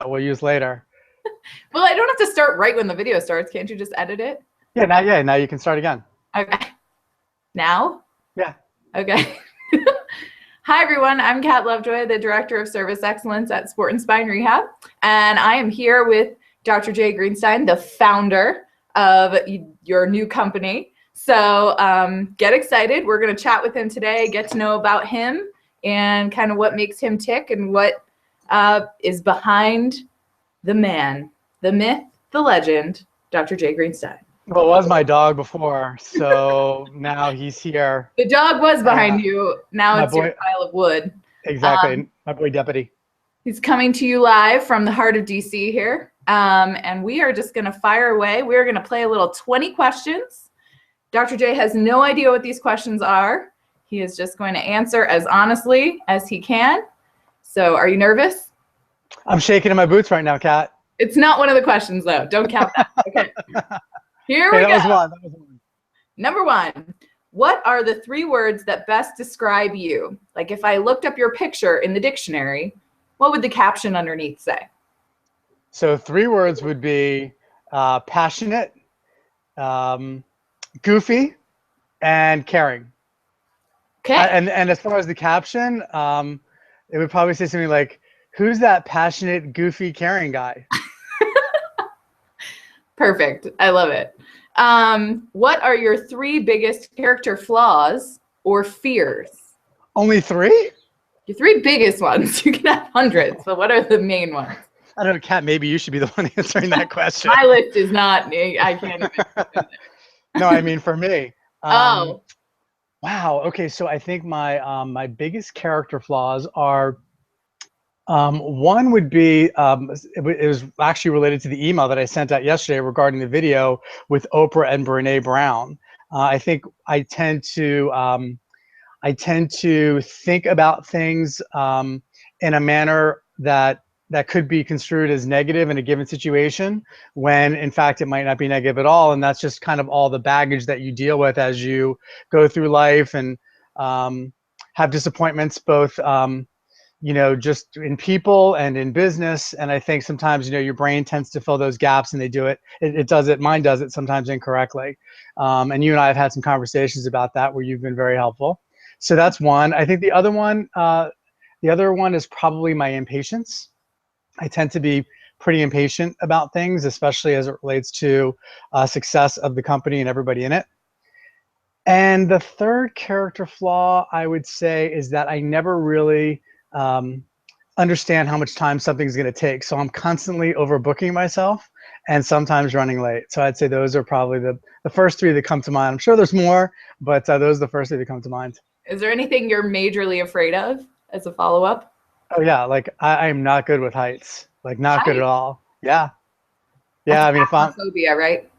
we'll use later. Well, I don't have to start right when the video starts. Can't you just edit it? Yeah, now you can start again. Okay. Now? Yeah. Okay. Hi, everyone. I'm Kat Lovejoy, the Director of Service Excellence at Sport and Spine Rehab. And I am here with Dr. Jay Greenstein, the founder of your new company. So get excited. We're going to chat with him today, get to know about him and kind of what makes him tick and what is behind the man, the myth, the legend, Dr. Jay Greenstein. Well, it was my dog before, so now he's here. The dog was behind you. Now it's your pile of wood. Exactly. My boy Deputy. He's coming to you live from the heart of DC here. And we are just going to fire away. We're going to play a little 20 questions. Dr. J has no idea what these questions are. He is just going to answer as honestly as he can. So are you nervous? I'm shaking in my boots right now, Kat. It's not one of the questions, though. Don't count that. Okay. Here we go. That was one. Number one, what are the 3 words that best describe you? Like if I looked up your picture in the dictionary, what would the caption underneath say? So 3 words would be passionate, goofy, and caring. Okay. And as far as the caption, it would probably say something like, "Who's that passionate, goofy, caring guy?" Perfect. I love it. What are your 3 biggest character flaws or fears? Only 3? Your 3 biggest ones. You can have hundreds, but what are the main ones? I don't know, Kat, maybe you should be the one answering that question. My list is not, I can't even. No, I mean for me. Oh. Wow. Okay, so I think my biggest character flaws are, one would be, it was actually related to the email that I sent out yesterday regarding the video with Oprah and Brene Brown. I think I tend to think about things in a manner that could be construed as negative in a given situation, when in fact it might not be negative at all. And that's just kind of all the baggage that you deal with as you go through life and have disappointments, both just in people and in business. And I think sometimes, your brain tends to fill those gaps, and mine does it sometimes incorrectly. And you and I have had some conversations about that where you've been very helpful. So that's one. I think the other one is probably my impatience. I tend to be pretty impatient about things, especially as it relates to success of the company and everybody in it. And the third character flaw I would say is that I never really understand how much time something's going to take. So I'm constantly overbooking myself and sometimes running late. So I'd say those are probably the first 3 that come to mind. I'm sure there's more, but those are the first 3 that come to mind. Is there anything you're majorly afraid of as a follow-up? Oh yeah, like I'm not good with heights. Like not good at all. Yeah. Yeah, I mean, if I'm phobia, right?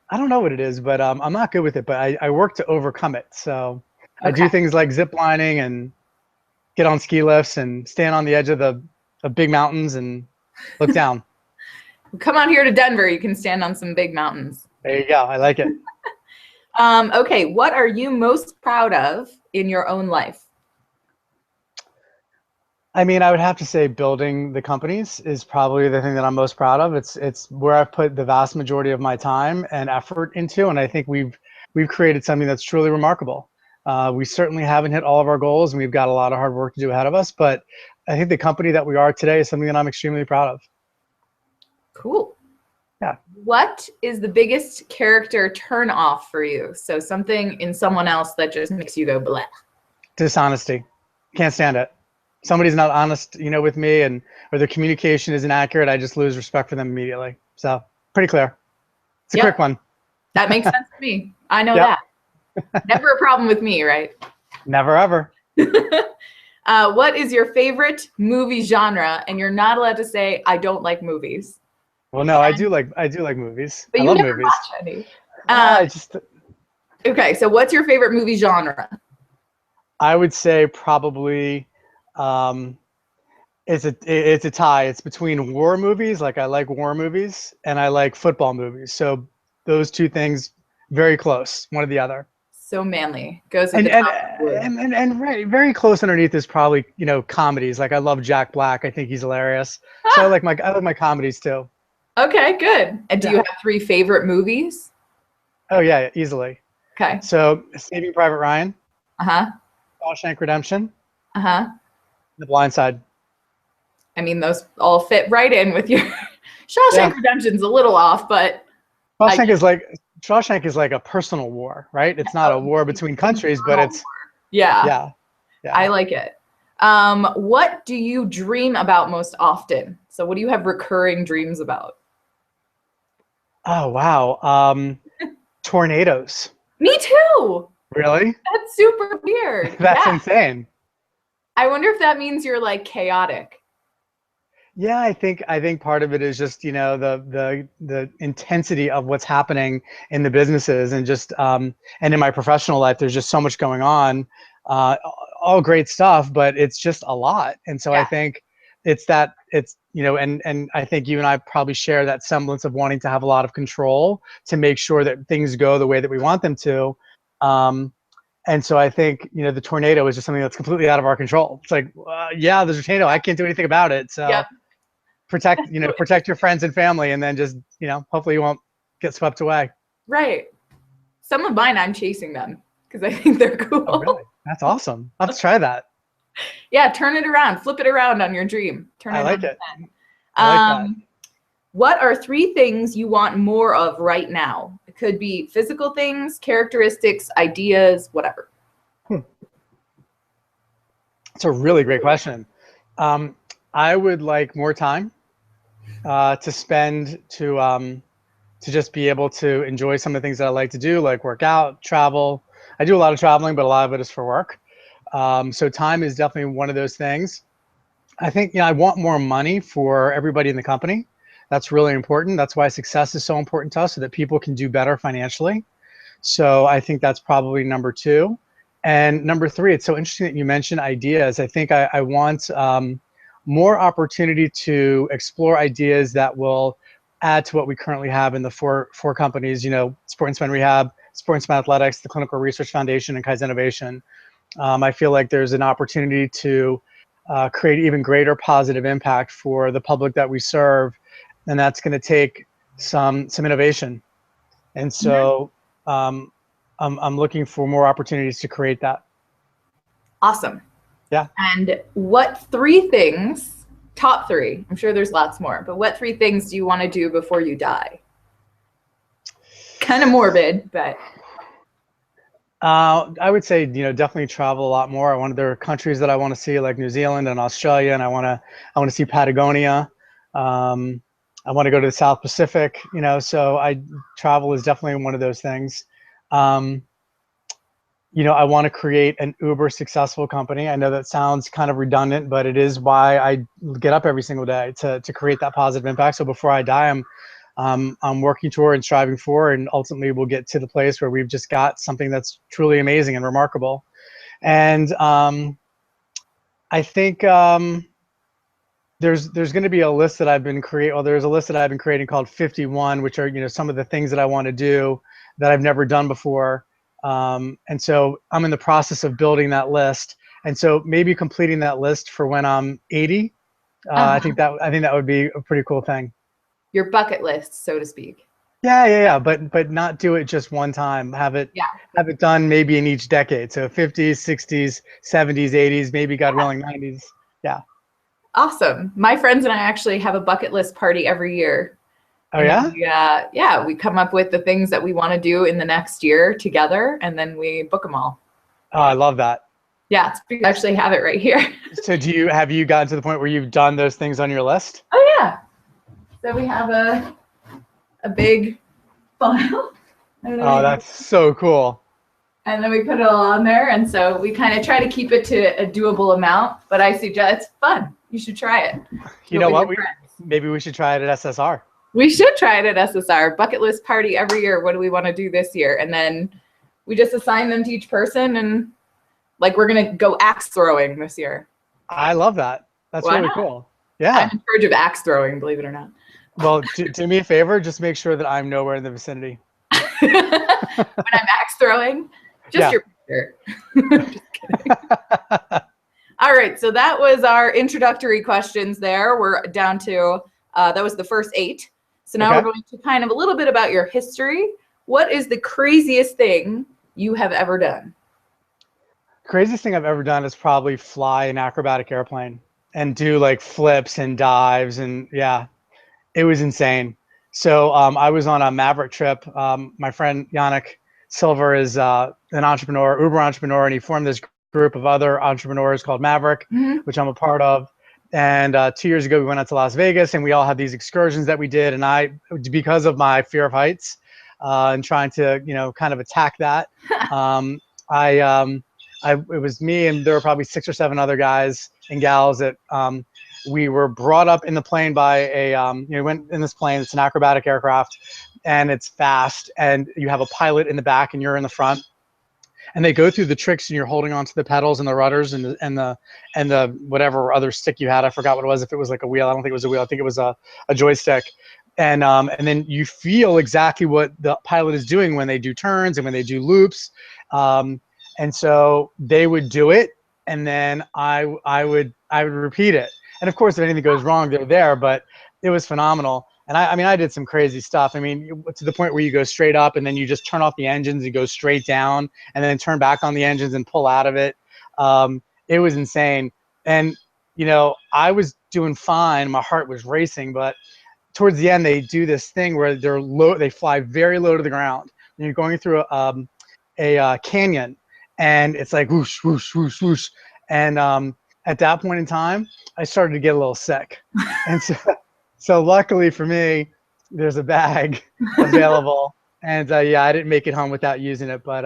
I don't know what it is, but I'm not good with it, but I work to overcome it. So I do things like zip lining and get on ski lifts and stand on the edge of big mountains and look down. Come on here to Denver. You can stand on some big mountains. There you go. I like it. Okay. What are you most proud of in your own life? I mean, I would have to say building the companies is probably the thing that I'm most proud of. It's where I've put the vast majority of my time and effort into, and I think we've created something that's truly remarkable. We certainly haven't hit all of our goals, and we've got a lot of hard work to do ahead of us, but I think the company that we are today is something that I'm extremely proud of. Cool. Yeah. What is the biggest character turn off for you? So something in someone else that just makes you go blah. Dishonesty. Can't stand it. Somebody's not honest, with me, or their communication isn't accurate, I just lose respect for them immediately. So pretty clear. It's a quick one. That makes sense to me. I know that. Never a problem with me, right? Never, ever. What is your favorite movie genre? And you're not allowed to say, I don't like movies. Well, no, I do like movies. But I you love never movies. watch any. Okay, so what's your favorite movie genre? I would say probably it's a tie. It's between war movies, like I like war movies, and I like football movies. So those 2 things, very close, one or the other. So manly. Goes with the top. would. And right, very close underneath is probably, you know, comedies. Like I love Jack Black. I think he's hilarious. So I like my comedies too. Okay, good. And do you have three favorite movies? Oh yeah, easily. Okay. So Saving Private Ryan, Uh-huh. Shawshank Redemption, Uh-huh. The Blind Side. I mean, those all fit right in with your Shawshank Redemption's a little off, but Shawshank is like a personal war, right? It's not a war between countries, but it's yeah. Yeah. I like it. What do you dream about most often? So what do you have recurring dreams about? Oh wow. Tornadoes. Me too. Really? That's super weird. That's Yeah. insane. I wonder if that means you're like chaotic. Yeah, I think part of it is just, you know, the intensity of what's happening in the businesses and just and in my professional life, there's just so much going on, all great stuff, but it's just a lot. And so I think it's you know, and I think you and I probably share that semblance of wanting to have a lot of control to make sure that things go the way that we want them to. And so I think, you know, the tornado is just something that's completely out of our control. It's like, yeah, there's a tornado. I can't do anything about it. So protect your friends and family, and then just, you know, hopefully you won't get swept away. Right. Some of mine, I'm chasing them because I think they're cool. Oh, really? That's awesome. Let's try that. Yeah, turn it around, flip it around on your dream. I like it. I like that. What are three things you want more of right now? It could be physical things, characteristics, ideas, whatever. It's a really great question. I would like more time to spend to just be able to enjoy some of the things that I like to do, like work out, travel. I do a lot of traveling, but a lot of it is for work. So time is definitely one of those things. I think, you know, I want more money for everybody in the company. That's really important. That's why success is so important to us, so that people can do better financially. So I think that's probably number two. And number three, it's so interesting that you mentioned ideas. I think I want more opportunity to explore ideas that will add to what we currently have in the four companies, you know, Sport and Spine Rehab, Sport and Spine Athletics, the Clinical Research Foundation, and Kaizen Innovation. I feel like there's an opportunity to create even greater positive impact for the public that we serve, and that's going to take some innovation. And so I'm looking for more opportunities to create that. Awesome. Yeah. And what three things, top three, I'm sure there's lots more, but what three things do you want to do before you die? Kind of morbid, but. I would say, you know, definitely travel a lot more. There are countries that I want to see, like New Zealand and Australia, and I want to see Patagonia. I want to go to the South Pacific, you know, so travel is definitely one of those things. You know, I want to create an uber successful company. I know that sounds kind of redundant, but it is why I get up every single day to create that positive impact. So before I die, I'm working toward and striving for, and ultimately we'll get to the place where we've just got something that's truly amazing and remarkable. And I think there's going to be a list that I've been there's a list that I've been creating called 51, which are, you know, some of the things that I want to do that I've never done before. And so I'm in the process of building that list. And so maybe completing that list for when I'm 80, I think that would be a pretty cool thing. Your bucket list, so to speak. Yeah. But not do it just one time. Have it done maybe in each decade. So 50s, 60s, 70s, 80s, maybe God willing 90s. Yeah. Awesome. My friends and I actually have a bucket list party every year. Oh, yeah? Yeah, we come up with the things that we want to do in the next year together, and then we book them all. Oh, I love that. Yeah, we actually have it right here. So have you gotten to the point where you've done those things on your list? Oh, yeah. So we have a big file. Oh, that's so cool. And then we put it all on there, and so we kind of try to keep it to a doable amount, but I suggest it's fun. You should try it. You know what? Maybe we should try it at SSR. We should try it at SSR. Bucket list party every year. What do we want to do this year? And then we just assign them to each person, and like we're going to go axe throwing this year. I love that. That's really cool. Yeah. I'm in charge of axe throwing, believe it or not. Well, do me a favor. Just make sure that I'm nowhere in the vicinity. When I'm axe throwing, just your Sure. Just kidding. All right, so that was our introductory questions there. We're down to, that was the first 8. So now we're going to kind of a little bit about your history. What is the craziest thing you have ever done? Craziest thing I've ever done is probably fly an acrobatic airplane and do like flips and dives, and yeah, it was insane. So I was on a Maverick trip. My friend Yannick Silver is an entrepreneur, Uber entrepreneur, and he formed this group of other entrepreneurs called Maverick, which I'm a part of. And 2 years ago, we went out to Las Vegas, and we all had these excursions that we did. And I, because of my fear of heights and trying to, kind of attack that, it was me, and there were probably 6 or 7 other guys and gals that we were brought up in the plane by a, we went in this plane. It's an acrobatic aircraft, and it's fast, and you have a pilot in the back, and you're in the front. And they go through the tricks, and you're holding onto the pedals and the rudders and the whatever other stick you had. I forgot what it was. If it was like a wheel, I don't think it was a wheel. I think it was a joystick. And then you feel exactly what the pilot is doing when they do turns and when they do loops. And so they would do it, and then I would repeat it. And of course, if anything goes wrong, they're there. But it was phenomenal. And I did some crazy stuff. I mean, to the point where you go straight up, and then you just turn off the engines and go straight down, and then turn back on the engines and pull out of it. It was insane. And I was doing fine. My heart was racing, but towards the end, they do this thing where they're low. They fly very low to the ground, and you're going through a canyon, and it's like whoosh, whoosh, whoosh, whoosh. And at that point in time, I started to get a little sick, and so luckily for me, there's a bag available, and yeah, I didn't make it home without using it, but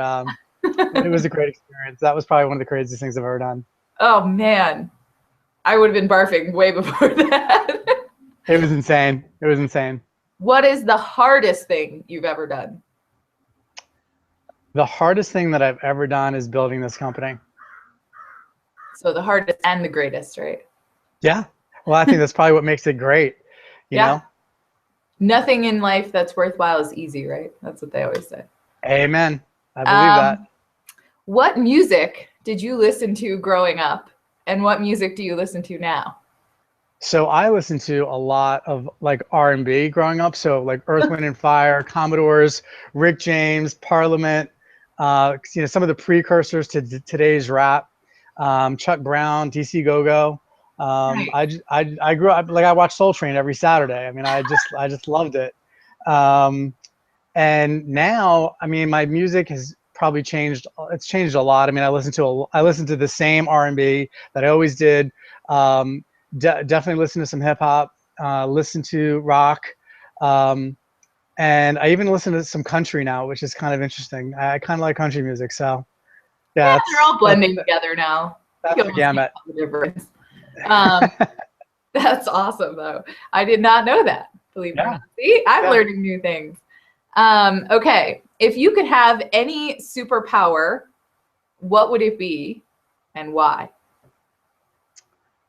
it was a great experience. That was probably one of the craziest things I've ever done. Oh man, I would have been barfing way before that. It was insane. It was insane. What is the hardest thing you've ever done? The hardest thing that I've ever done is building this company. So the hardest and the greatest, right? Yeah. Well, I think that's probably what makes it great. You know? Nothing in life that's worthwhile is easy, right? That's what they always say. Amen. I believe that. What music did you listen to growing up, and what music do you listen to now? So I listened to a lot of like R&B growing up. So like Earth, Wind and Fire, Commodores, Rick James, Parliament, some of the precursors to today's rap, Chuck Brown, DC Go-Go. Nice. I grew up, like I watched Soul Train every Saturday. I mean, I just loved it. And now, I mean, my music has probably changed. It's changed a lot. I mean, I listen to the same R&B that I always did. Definitely listen to some hip hop, listen to rock. And I even listen to some country now, which is kind of interesting. I kind of like country music. So yeah, they're all blending together now. That's the gamut. The difference. That's awesome though. I did not know that. Believe it or not. See, I'm learning new things. Okay, if you could have any superpower, what would it be and why?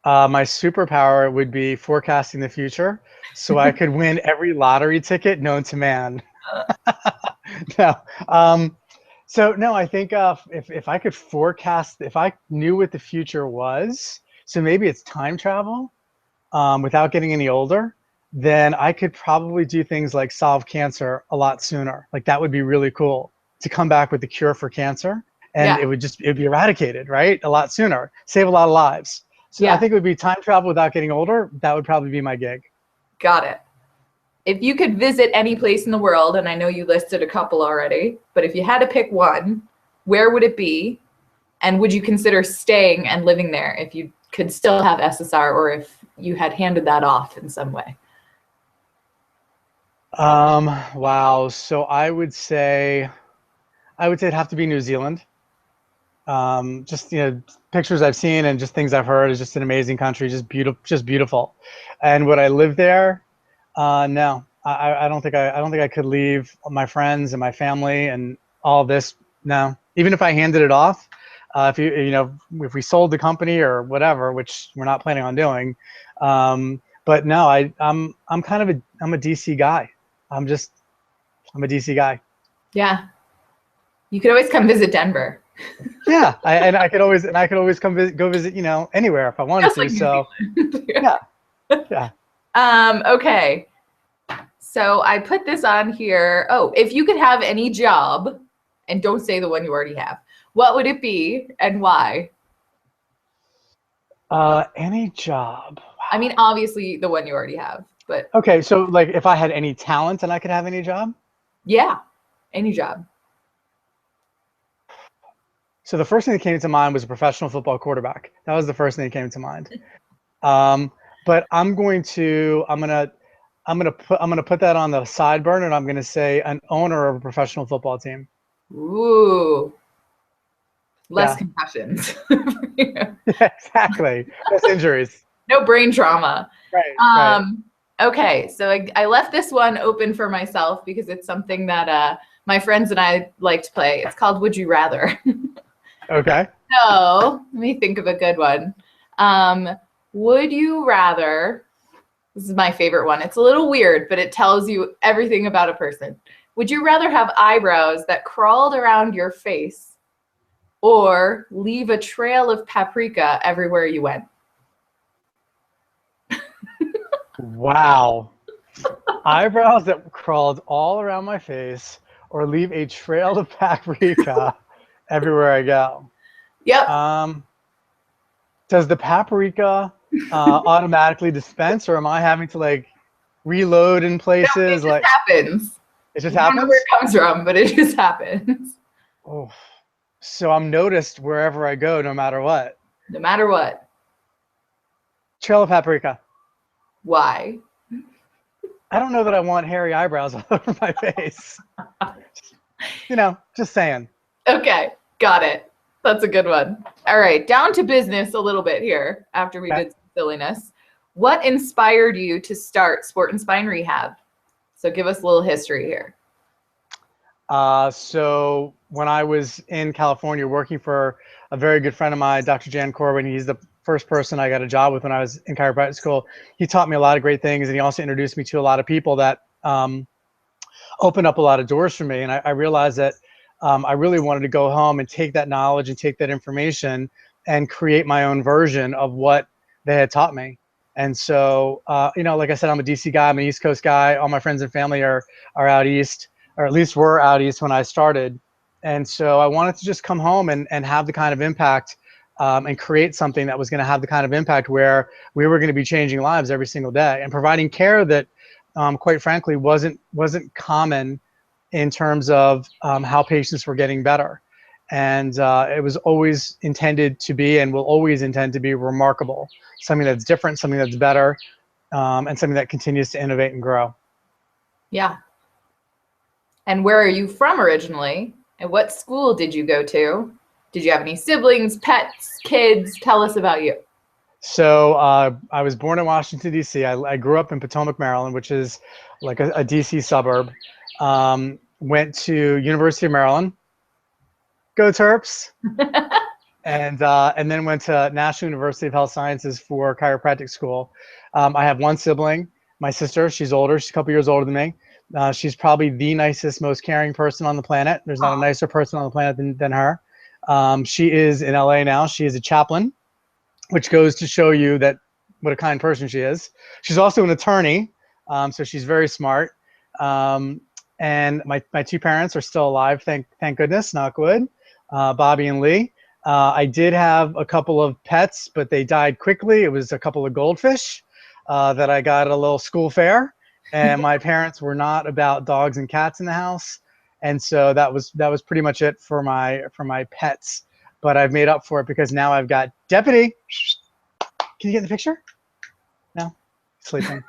My superpower would be forecasting the future, so I could win every lottery ticket known to man. No. No, I think if I could forecast, if I knew what the future was, so maybe it's time travel without getting any older, then I could probably do things like solve cancer a lot sooner. Like that would be really cool to come back with the cure for cancer, and it would be eradicated, right? A lot sooner, save a lot of lives. So I think it would be time travel without getting older. That would probably be my gig. Got it. If you could visit any place in the world, and I know you listed a couple already, but if you had to pick one, where would it be? And would you consider staying and living there if you could still have SSR, or if you had handed that off in some way? Wow. So I would say it'd have to be New Zealand. Just pictures I've seen and just things I've heard is just an amazing country, just beautiful. And would I live there? No, I don't think I could leave my friends and my family and all this. No, even if I handed it off, if we sold the company or whatever, which we're not planning on doing. But no, I'm a DC guy. I'm a DC guy. Yeah. You could always come visit Denver. Yeah, and I could always go visit, anywhere if I wanted Just to. like New So Zealand. yeah, yeah. Okay. So I put this on here. Oh, if you could have any job, and don't say the one you already have, what would it be and why? Any job. I mean, obviously the one you already have, but Okay, so like if I had any talent and I could have any job. yeah, any job. So the first thing that came to mind was a professional football quarterback. That was the first thing that came to mind. Um, but I'm gonna put that on the side burner, and I'm gonna say an owner of a professional football team. Ooh, less Yeah, concussions. yeah, exactly. Less injuries. No brain trauma. Right, right. Um, okay, so I left this one open for myself because it's something that my friends and I like to play. It's called Would You Rather. Okay. So let me think of a good one. Um, would you rather? This is my favorite one. It's a little weird, but it tells you everything about a person. Would you rather have eyebrows that crawled around your face or leave a trail of paprika everywhere you went? Wow. Eyebrows that crawled all around my face, or leave a trail of paprika everywhere I go. Yep. Um, does the paprika automatically dispense, or am I having to like reload in No, it places? just Like happens. it just You don't know where happens? it comes from, but it just happens. Oh, so I'm noticed wherever I go, no matter what. No matter what. Trail of paprika. Why? I don't know that I want hairy eyebrows all over my face. Just saying. Okay, got it. That's a good one. All right, down to business a little bit here after we Okay. did some silliness. What inspired you to start Sport and Spine Rehab? So give us a little history here. So when I was in California working for a very good friend of mine, Dr. Jan Corbin, he's the first person I got a job with when I was in chiropractic school. He taught me a lot of great things, and he also introduced me to a lot of people that opened up a lot of doors for me. And I realized that I really wanted to go home and take that knowledge and take that information and create my own version of what they had taught me. And so, like I said, I'm a DC guy, I'm an East Coast guy. All my friends and family are out East, or at least were out East when I started. And so I wanted to just come home and have the kind of impact and create something that was going to have the kind of impact where we were going to be changing lives every single day and providing care that, quite frankly, wasn't common in terms of how patients were getting better. And it was always intended to be, and will always intend to be, remarkable. Something that's different, something that's better, and something that continues to innovate and grow. Yeah. And where are you from originally? And what school did you go to? Did you have any siblings, pets, kids? Tell us about you. So I was born in Washington, D.C. I grew up in Potomac, Maryland, which is like a D.C. suburb. Went to University of Maryland. Go Terps. And then went to National University of Health Sciences for chiropractic school. I have one sibling, my sister. She's older. She's a couple years older than me. She's probably the nicest, most caring person on the planet. There's not a nicer person on the planet than her. She is in LA now. She is a chaplain, which goes to show you that what a kind person she is. She's also an attorney, so she's very smart. And my two parents are still alive, thank goodness, knock wood, Bobby and Lee. I did have a couple of pets, but they died quickly. It was a couple of goldfish that I got at a little school fair, and my parents were not about dogs and cats in the house, and so that was pretty much it for my pets. But I've made up for it because now I've got Deputy. Can you get in the picture? No, sleeping.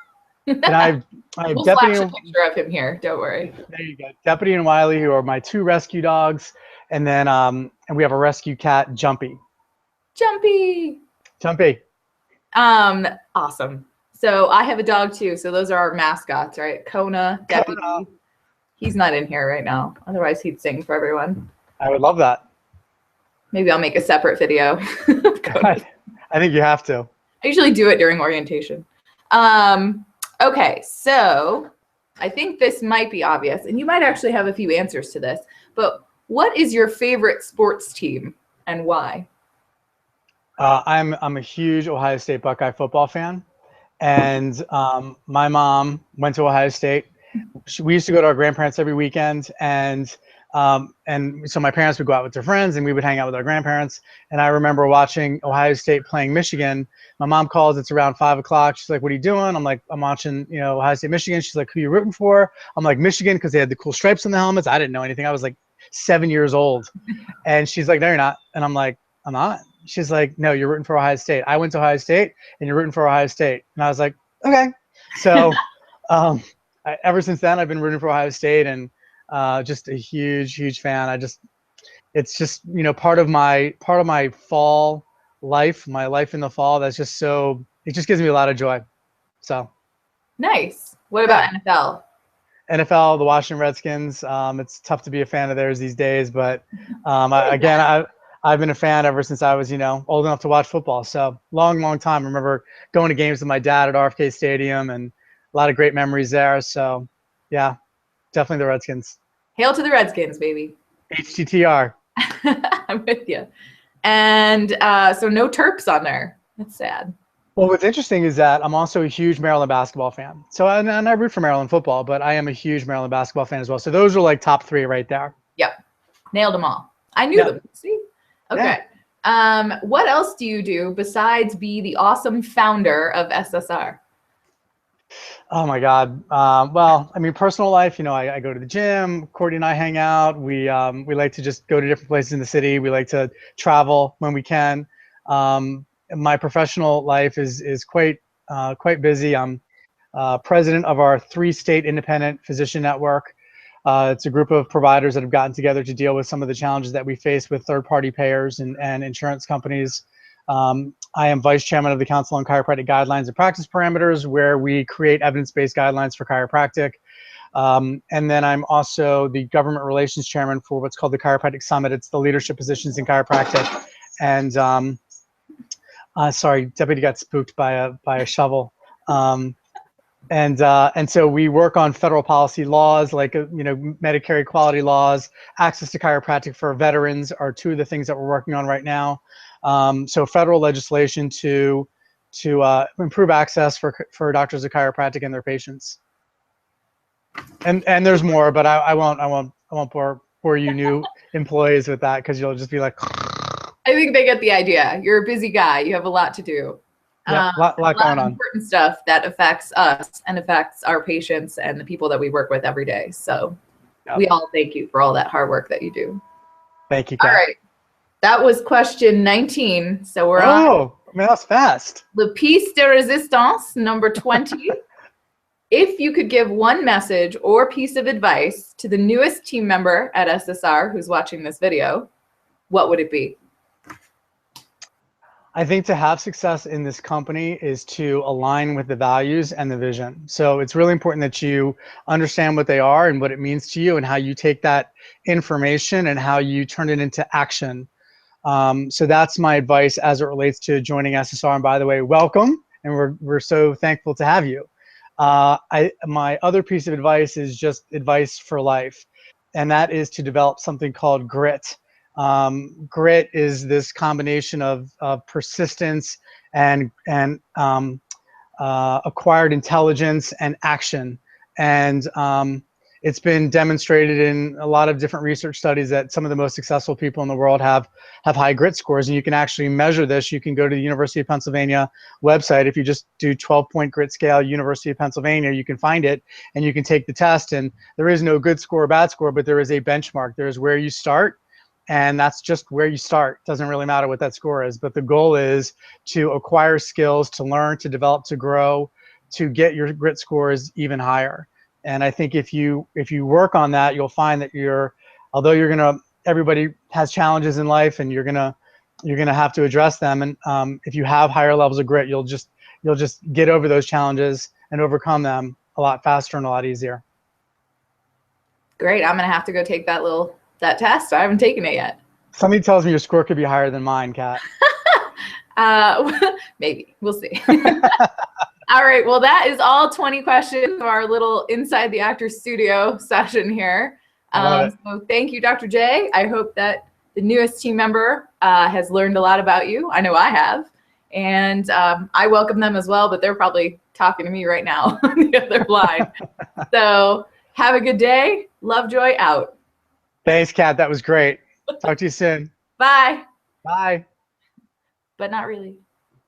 And I have We'll Deputy. flash a picture of him here. Don't worry. There you go. Deputy and Wiley, who are my two rescue dogs, and then and we have a rescue cat, Jumpy. Jumpy. Jumpy. Awesome. So I have a dog too. So those are our mascots, right? Kona, Deputy. Kona. He's not in here right now. Otherwise, he'd sing for everyone. I would love that. Maybe I'll make a separate video. I think you have to. I usually do it during orientation. Okay, so I think this might be obvious, and you might actually have a few answers to this, but What is your favorite sports team and why? I'm a huge Ohio State Buckeye football fan, and my mom went to Ohio State. We used to go to our grandparents every weekend, and so my parents would go out with their friends, and we would hang out with our grandparents. And I remember watching Ohio State playing Michigan. My mom calls. It's around 5 o'clock. She's like, "What are you doing?" I'm like, "I'm watching, Ohio State, Michigan." She's like, "Who are you rooting for?" I'm like, "Michigan," because they had the cool stripes on the helmets. I didn't know anything. I was like 7 years old, and she's like, "No, you're not." And I'm like, "I'm not." She's like, "No, you're rooting for Ohio State. I went to Ohio State, and you're rooting for Ohio State." And I was like, "Okay." So, ever since then, I've been rooting for Ohio State, and just a huge fan. It's just part of my fall life, my life in the fall. That's just it just gives me a lot of joy. So Nice. What about NFL? NFL, the Washington Redskins. It's tough to be a fan of theirs these days, but I've been a fan ever since I was old enough to watch football. So long time. I remember going to games with my dad at RFK Stadium, and a lot of great memories there. So yeah, definitely the Redskins. Hail to the Redskins, baby. HTTR. I'm with you. And so no Terps on there. That's sad. Well, what's interesting is that I'm also a huge Maryland basketball fan. So, and I root for Maryland football, but I am a huge Maryland basketball fan as well. So those are like top three right there. Yep. Nailed them all. I knew them. See? Okay. Yeah. What else do you do besides be the awesome founder of SSR? Oh my God. Well, I mean, personal life, I go to the gym. Courtney and I hang out. We like to just go to different places in the city. We like to travel when we can. My professional life is quite busy. I'm president of our 3-state independent physician network. It's a group of providers that have gotten together to deal with some of the challenges that we face with third-party payers and insurance companies. I am vice chairman of the Council on Chiropractic Guidelines and Practice Parameters, where we create evidence-based guidelines for chiropractic. And then I'm also the government relations chairman for what's called the Chiropractic Summit. It's the leadership positions in chiropractic. And sorry, deputy got spooked by a shovel. And so we work on federal policy laws like Medicare equality laws. Access to chiropractic for veterans are two of the things that we're working on right now. So federal legislation to improve access for doctors of chiropractic and their patients. And there's more, but I won't bore you new employees with that, because you'll just be like. I think they get the idea. You're a busy guy. You have a lot to do. Yeah, lot going on. Important stuff that affects us and affects our patients and the people that we work with every day. So we all thank you for all that hard work that you do. Thank you, Kat. All right. That was question 19. So we're on. Oh, man, that's fast. Le piece de resistance, number 20. If you could give one message or piece of advice to the newest team member at SSR who's watching this video, what would it be? I think to have success in this company is to align with the values and the vision. So it's really important that you understand what they are and what it means to you, and how you take that information and how you turn it into action. So that's my advice as it relates to joining SSR. And by the way, welcome, and we're so thankful to have you. My other piece of advice is just advice for life, and that is to develop something called grit. Grit is this combination of persistence and acquired intelligence and action. And it's been demonstrated in a lot of different research studies that some of the most successful people in the world have high grit scores. And you can actually measure this. You can go to the University of Pennsylvania website. If you just do 12-point grit scale, University of Pennsylvania, you can find it and you can take the test. And there is no good score or bad score, but there is a benchmark. There is where you start. And that's just where you start. Doesn't really matter what that score is, but the goal is to acquire skills, to learn, to develop, to grow, to get your grit scores even higher. And I think if you work on that, you'll find that although everybody has challenges in life, and you're gonna have to address them. And if you have higher levels of grit, you'll just get over those challenges and overcome them a lot faster and a lot easier. Great. I'm gonna have to go take that test. I haven't taken it yet. Somebody tells me your score could be higher than mine, Kat. Maybe. We'll see. All right. Well, that is all 20 questions of our little Inside the Actors Studio session here. I love it. So thank you, Dr. J. I hope that the newest team member has learned a lot about you. I know I have. And I welcome them as well, but they're probably talking to me right now on the other line. So have a good day. Lovejoy out. Thanks, Kat. That was great. Talk to you soon. Bye. Bye. But not really.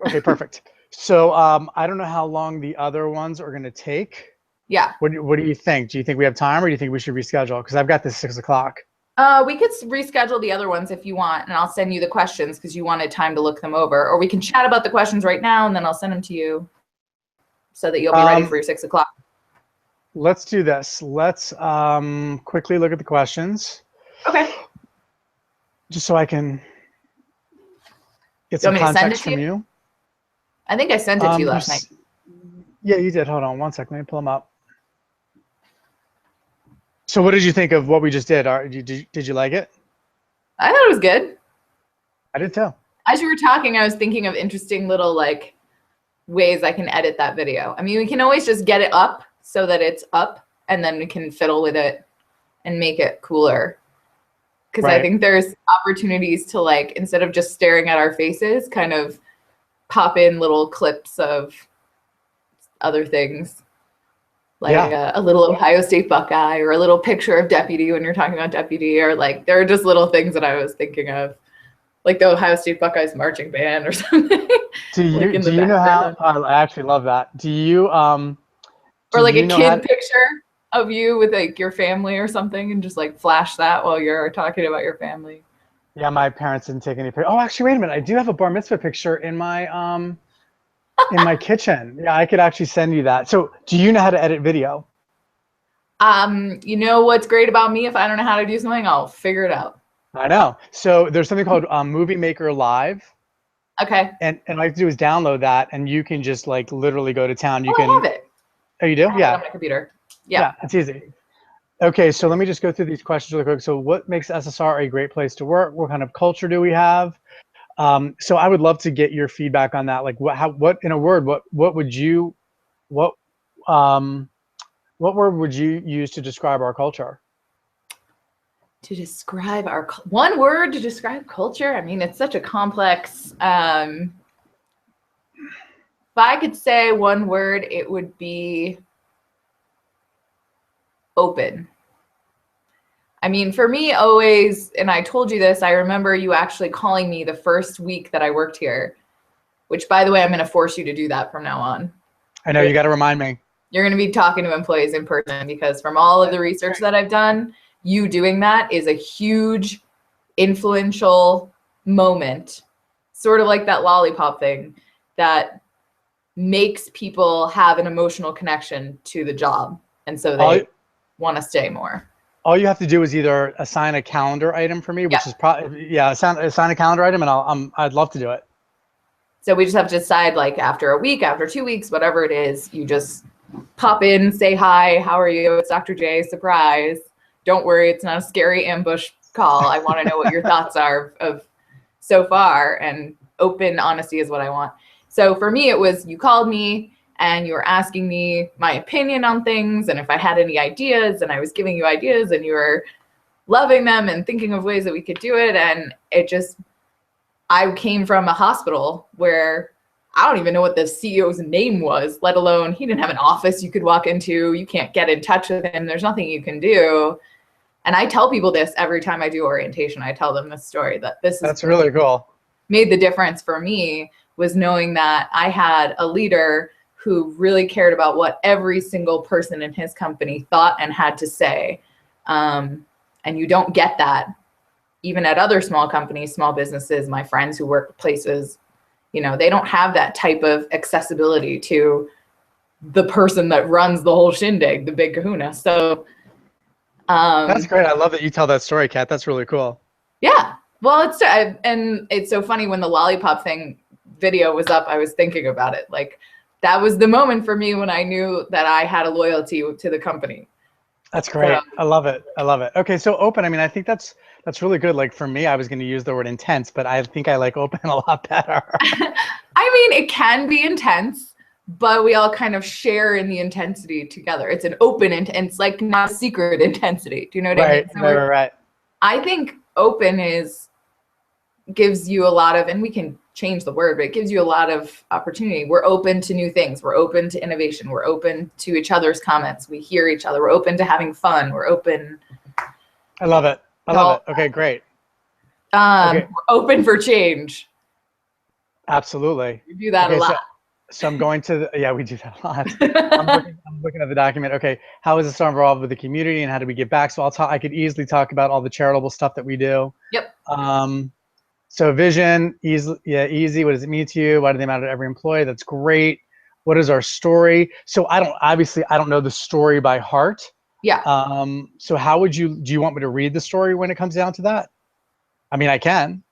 Okay, perfect. So I don't know how long the other ones are going to take. Yeah. What do you think? Do you think we have time, or do you think we should reschedule? Because I've got this 6 o'clock. We could reschedule the other ones if you want, and I'll send you the questions because you wanted time to look them over. Or we can chat about the questions right now, and then I'll send them to you so that you'll be ready for your 6 o'clock. Let's do this. Let's quickly look at the questions. Okay. Just so I can get some context from you. I think I sent it to you last night. Yeah, you did. Hold on one second. Let me pull them up. So what did you think of what we just did? Did you like it? I thought it was good. I did too. As you were talking, I was thinking of interesting little like ways I can edit that video. I mean, we can always just get it up so that it's up, and then we can fiddle with it and make it cooler. Because I think there's opportunities to, like, instead of just staring at our faces, kind of pop in little clips of other things. Like a little Ohio State Buckeye, or a little picture of Deputy when you're talking about Deputy, or like there are just little things that I was thinking of, like the Ohio State Buckeyes marching band or something. Do you know how? I actually love that. Do you or like a kid picture of you with like your family or something, and just like flash that while you're talking about your family? Yeah, my parents didn't take any pictures. Oh, actually, wait a minute. I do have a bar mitzvah picture in my in my kitchen. Yeah, I could actually send you that. So do you know how to edit video? You know what's great about me? If I don't know how to do something, I'll figure it out. I know. So there's something called Movie Maker Live. Okay. And all I have to do is download that, and you can just like literally go to town. You can. I have it. Oh, you do? I have it on my computer. Yeah, it's easy. Okay, so let me just go through these questions really quick. So what makes SSR a great place to work? What kind of culture do we have? So I would love to get your feedback on that. Like what in a word, what word would you use to describe our culture? To describe one word to describe culture? I mean, it's such a complex, if I could say one word, it would be open. I mean, for me, always, and I told you this, I remember you actually calling me the first week that I worked here, which, by the way, I'm going to force you to do that from now on. I know, you got to remind me. You're going to be talking to employees in person, because from all of the research that I've done, you doing that is a huge influential moment, sort of like that lollipop thing, that makes people have an emotional connection to the job. And so they want to stay more. All you have to do is either assign a calendar item for me, which is probably, assign a calendar item, and I'd love to do it. So we just have to decide, like, after a week, after 2 weeks, whatever it is, you just pop in, say hi, how are you? It's Dr. J, surprise. Don't worry, it's not a scary ambush call. I want to know what your thoughts are of so far, and open honesty is what I want. So for me, it was, you called me and you were asking me my opinion on things, and if I had any ideas, and I was giving you ideas, and you were loving them and thinking of ways that we could do it. And it just, I came from a hospital where I don't even know what the CEO's name was, let alone he didn't have an office you could walk into. You can't get in touch with him. There's nothing you can do. And I tell people this every time I do orientation. I tell them this story, that that's really cool. Made the difference for me, was knowing that I had a leader who really cared about what every single person in his company thought and had to say. And you don't get that even at other small companies, small businesses. My friends who work places, you know, they don't have that type of accessibility to the person that runs the whole shindig, the big kahuna. So that's great. I love that you tell that story, Kat. That's really cool. Yeah. Well, and it's so funny, when the lollipop thing video was up, I was thinking about it. Like, that was the moment for me when I knew that I had a loyalty to the company. That's great. So, I love it. I love it. Okay. So open, I mean, I think that's really good. Like, for me, I was going to use the word intense, but I think I like open a lot better. I mean, it can be intense, but we all kind of share in the intensity together. It's an open and it's like not a secret intensity. Do you know what I mean? Right, So right. I think open gives you a lot of, and we can change the word, but it gives you a lot of opportunity. We're open to new things. We're open to innovation. We're open to each other's comments. We hear each other. We're open to having fun. We're open. I love it. I love it. Okay, great. Okay. We're open for change. Absolutely. We do that a lot. So I'm going to, yeah, we do that a lot. I'm looking at the document. Okay, how is the star involved with the community and how do we give back? So I could easily talk about all the charitable stuff that we do. Yep. So vision, easy. What does it mean to you? Why do they matter to every employee? That's great. What is our story? So I don't know the story by heart. Yeah. So how would do you want me to read the story when it comes down to that? I mean, I can.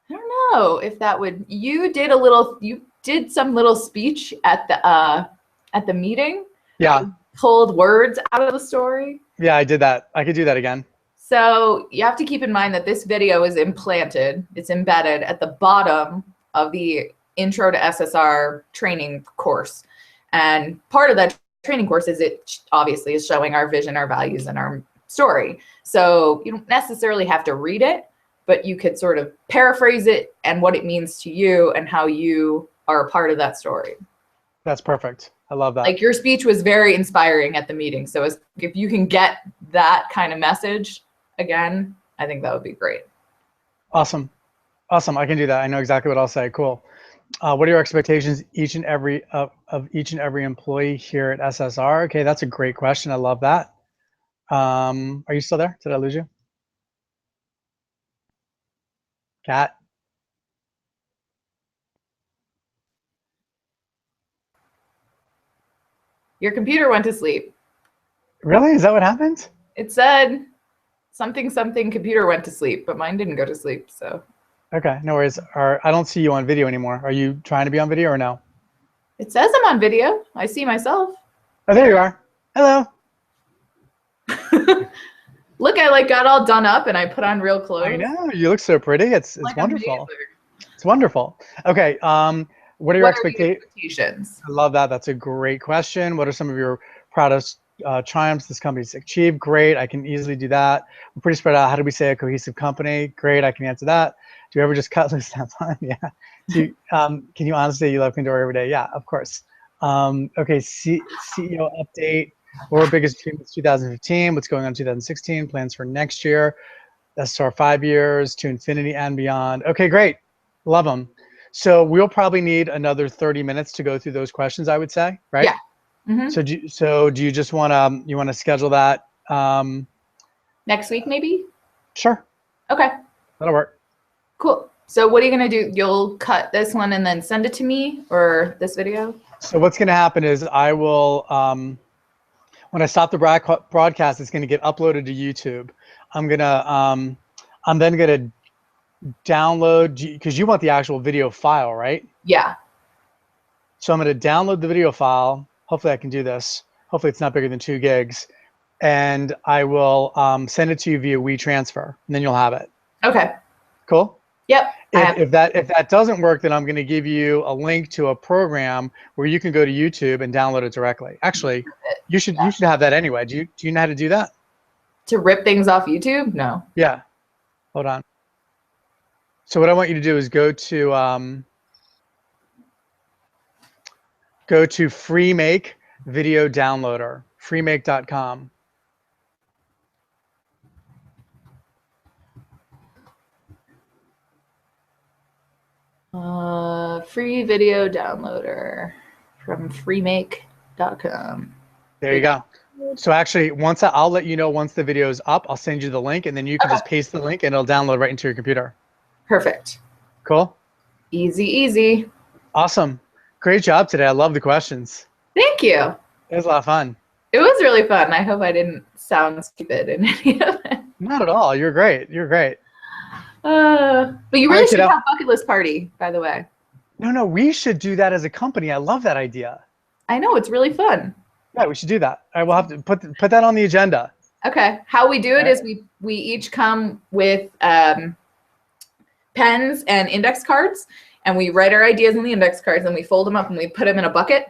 I don't know if that would, you did some little speech at the meeting. Yeah. Pulled words out of the story. Yeah, I did that. I could do that again. So you have to keep in mind that this video is implanted, it's embedded at the bottom of the Intro to SSR training course. And part of that training course is it obviously is showing our vision, our values, and our story. So you don't necessarily have to read it, but you could sort of paraphrase it and what it means to you and how you are a part of that story. That's perfect. I love that. Like your speech was very inspiring at the meeting. So if you can get that kind of message again, I think that would be great. Awesome. Awesome. I can do that. I know exactly what I'll say. Cool. What are your expectations of each and every employee here at SSR? Okay, that's a great question. I love that. Are you still there? Did I lose you? Kat? Your computer went to sleep. Really? Is that what happened? It said something computer went to sleep, but mine didn't go to sleep. So okay, no worries. I don't see you on video anymore. Are you trying to be on video or no? it says I'm on video. I see myself. Oh, there you are. Hello. Look, I like got all done up and I put on real clothes. I know, you look so pretty. It's like wonderful. amazing. It's wonderful. Okay, what are your expectations? I love that. That's a great question. What are some of your proudest triumphs this company's achieved? Great, I can easily do that. We're pretty spread out. How do we say a cohesive company? Great, I can answer that. Do you ever just cut loose that fun? Yeah. Can you honestly say you love Kindor every day? Yeah, of course. Okay, CEO update. What were biggest achievements 2015? What's going on 2016? Plans for next year? SSR 5 years to infinity and beyond. Okay, great. Love them. So we'll probably need another 30 minutes to go through those questions, I would say, right? Yeah. Mm-hmm. So do you just want to schedule that next week maybe? Sure. Okay. That'll work. Cool. So what are you going to do? You'll cut this one and then send it to me, or this video? So what's going to happen is I will, when I stop the broadcast, it's going to get uploaded to YouTube. I'm then going to download, because you want the actual video file, right? Yeah. So I'm going to download the video file. Hopefully I can do this. Hopefully it's not bigger than 2 gigs. And I will send it to you via WeTransfer, and then you'll have it. Okay. Cool? Yep. If that doesn't work, then I'm going to give you a link to a program where you can go to YouTube and download it directly. Actually, you should have that anyway. Do you know how to do that? To rip things off YouTube? No. Yeah. Hold on. So what I want you to do is go to Freemake Video Downloader, freemake.com. Free video downloader from freemake.com. There you go. So actually, I'll let you know once the video is up. I'll send you the link, and then you can just paste the link, and it'll download right into your computer. Perfect. Cool. Easy, easy. Awesome. Great job today. I love the questions. Thank you. It was a lot of fun. It was really fun. I hope I didn't sound stupid in any of it. Not at all. You're great. You're great. But you really should have a bucket list party, by the way. No, we should do that as a company. I love that idea. I know, it's really fun. Yeah, we should do that. All right, we'll have to put that on the agenda. Okay. How we do it is we each come with pens and index cards, and we write our ideas in the index cards and we fold them up and we put them in a bucket.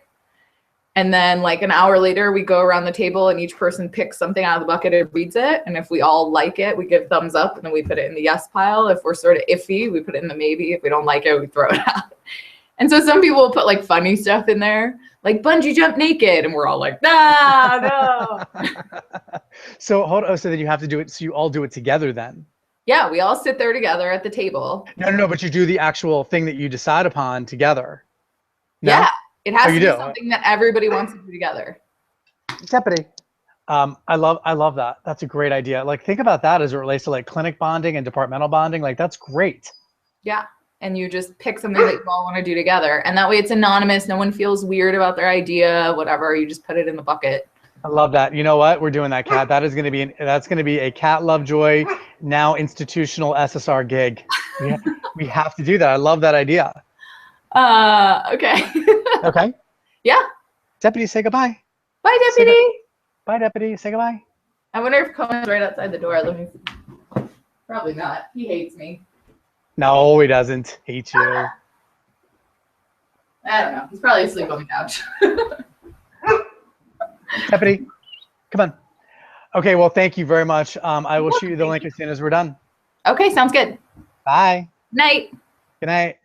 And then like an hour later, we go around the table and each person picks something out of the bucket and reads it. And if we all like it, we give thumbs up and then we put it in the yes pile. If we're sort of iffy, we put it in the maybe. If we don't like it, we throw it out. And so some people will put like funny stuff in there, like bungee jump naked. And we're all like, nah, no. So hold on. So then you have to do it. So you all do it together then? Yeah, we all sit there together at the table. No, but you do the actual thing that you decide upon together. No? Yeah, it has to be do? something that everybody wants to do together. Deputy. I love that. That's a great idea. Like think about that as it relates to like clinic bonding and departmental bonding. Like that's great. Yeah. And you just pick something that you all want to do together. And that way it's anonymous. No one feels weird about their idea, whatever. You just put it in the bucket. I love that. You know what? We're doing that, Kat. That is going to be that's going to be a Kat Lovejoy now institutional SSR gig. We have to do that. I love that idea. Okay. Okay. Yeah. Deputy, say goodbye. Bye, Deputy. Bye, Deputy. Say goodbye. I wonder if Cohen's right outside the door. Let me see. Probably not. He hates me. No, he doesn't hate you. I don't know. He's probably asleep on the couch. Deputy, come on. Okay, well, thank you very much. I will shoot you the link as soon as we're done. Okay, sounds good. Bye. Night. Good night.